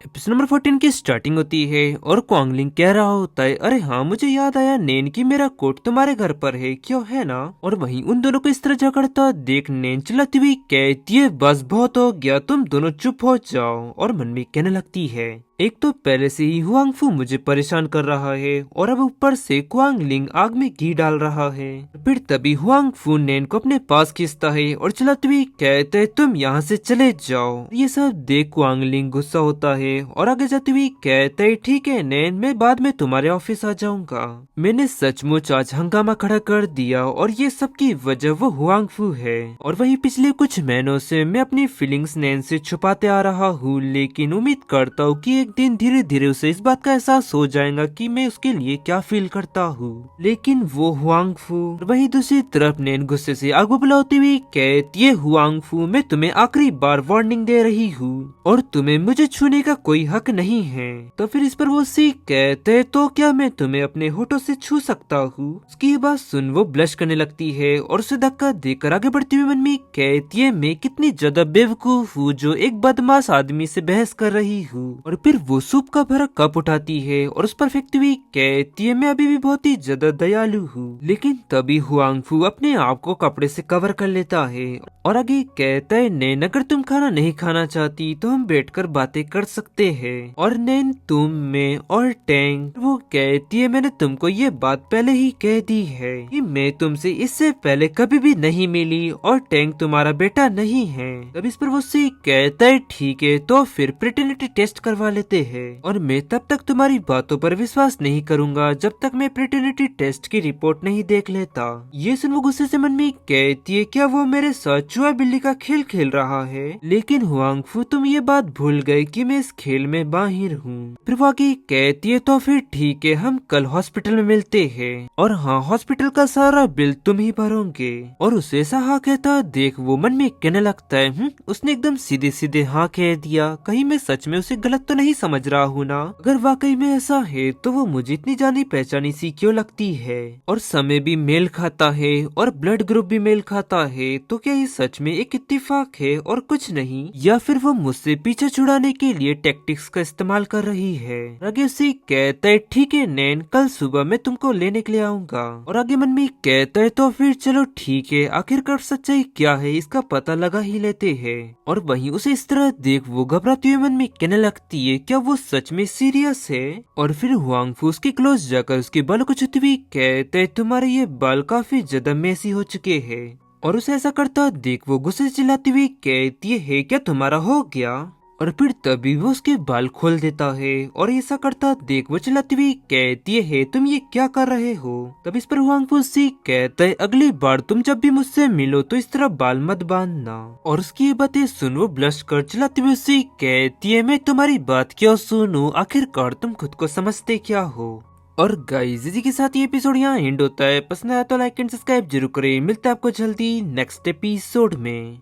Episode number 14 की starting होती है और क्वांगलिंग कह रहा होता है, अरे हाँ मुझे याद आया नैन की मेरा कोट तुम्हारे घर पर है, क्यों है ना। और वहीं उन दोनों को इस तरह झगड़ता देख नैन चिल्लाती हुई कहती है, बस बहुत हो गया, तुम दोनों चुप हो जाओ। और मन में कहने लगती है, एक तो पहले से ही हुआंगफू मुझे परेशान कर रहा है और अब ऊपर से क्वांगलिंग आग में घी डाल रहा है। फिर तभी हुआंगफू नैन को अपने पास खींचता है और चिल्लाते हुए कहते है, तुम यहाँ से चले जाओ। ये सब देख क्वांगलिंग गुस्सा होता है और आगे जाते हुए कहते है, ठीक है नैन, मैं बाद में तुम्हारे ऑफिस आ जाऊंगा। मैंने सचमुच आज हंगामा खड़ा कर दिया और ये सब की वजह वो हुआंगफू है। और वही पिछले कुछ महीनों से मैं अपनी फीलिंग्स नैन से छुपाते आ रहा हूँ, लेकिन उम्मीद करता हूँ कि एक दिन धीरे धीरे उसे इस बात का एहसास हो जाएगा कि मैं उसके लिए क्या फील करता हूँ। लेकिन वो हुआंगफू। वही दूसरी तरफ नैन गुस्से से आग बुलाती हुई कहती है, हुआंगफू मैं तुम्हें आखिरी बार वार्निंग दे रही हूँ और तुम्हें मुझे छूने का कोई हक नहीं है। तो फिर इस पर वो सी कहते, तो क्या मैं तुम्हें अपने होठों से छू सकता हूँ। उसकी बात सुन वो ब्लश करने लगती है और उसे धक्का देकर आगे बढ़ती हुई मन में कहती है, मैं कितनी ज्यादा बेवकूफ हूँ जो एक बदमाश आदमी से बहस कर रही हूँ। और फिर वो सूप का भरा कप उठाती है और उस पर फेंकती हुई कहती है, मैं अभी भी बहुत ही ज्यादा दयालु हूँ। लेकिन तभी हुआंगफू अपने आप को कपड़े से कवर कर लेता है और आगे कहता है, नैन अगर तुम खाना नहीं खाना चाहती तो हम बैठकर बातें कर सकते हैं। और नैन तुम, मैं और टैंग। वो कहती है, मैंने तुमको ये बात पहले ही कह दी है कि मैं तुमसे इससे पहले कभी भी नहीं मिली और टैंग तुम्हारा बेटा नहीं है। तब इस पर वो सी कहता है, ठीक है तो फिर प्रेटर्निटी टेस्ट करवा लेते हैं और मैं तब तक तुम्हारी बातों पर विश्वास नहीं करूंगा जब तक मैं प्रेटर्निटी टेस्ट की रिपोर्ट नहीं देख लेता। ये सुन वो गुस्से से मन में कहती है, क्या वो मेरे साथ चूहा बिल्ली का खेल खेल रहा है। लेकिन हुआंगफू तुम ये बात भूल गए कि मैं इस खेल में माहिर हूँ। फिर वो आगे कहती है, तो फिर ठीक है हम कल हॉस्पिटल में मिलते हैं और हाँ हॉस्पिटल का सारा बिल तुम ही भरोगे। और उसे ऐसा हाँ कहता देख वो मन में कहने लगता है, उसने एकदम सीधे सीधे हाँ कह दिया, कहीं मैं सच में उसे गलत तो नहीं समझ रहा हूँ ना। अगर वाकई में ऐसा है तो वो मुझे इतनी जानी पहचानी सी क्यों लगती है और समय भी मेल खाता है और ब्लड ग्रुप भी मेल खाता है। तो क्या ये सच में एक इत्तेफाक है और कुछ नहीं, या फिर वो मुझसे पीछे छुड़ाने के लिए टैक्टिक्स का इस्तेमाल कर रही है। आगे उसे कहता है, ठीक है नैन, कल सुबह मैं तुमको लेने के लिए आऊंगा। और आगे मन में कहता है, तो फिर चलो ठीक है, आखिरकार सच्चाई क्या है इसका पता लगा ही लेते हैं। और वहीं उसे इस तरह देख वो घबराते हुए मन में कहने लगती है, क्या वो सच में सीरियस है। और फिर हुआंगफू उसके क्लोज जाकर उसके बालों को छूते हुए कहते है, तुम्हारे ये बाल काफी ज्यादा मेसी हो चुके हैं। और उसे ऐसा करता देख वो गुस्से से चिल्लाती हुई कहती है, क्या तुम्हारा हो गया। और फिर तभी वो उसके बाल खोल देता है और ऐसा करता देख वो चिल्लाती हुई कहती है, तुम ये क्या कर रहे हो। तब इस पर हुआंगफू सी कहता है, अगली बार तुम जब भी मुझसे मिलो तो इस तरह बाल मत बांधना। और उसकी ये बातें सुन वो ब्लश कर चिल्लाती हुई उसे कहती है, मैं तुम्हारी बात क्यों सुनूं, आखिरकार तुम खुद को समझते क्या हो। और गाइस इसी के साथ ये एपिसोड यहाँ एंड होता है। पसंद आया तो लाइक एंड सब्सक्राइब जरूर करें। मिलता है आपको जल्दी नेक्स्ट एपिसोड में।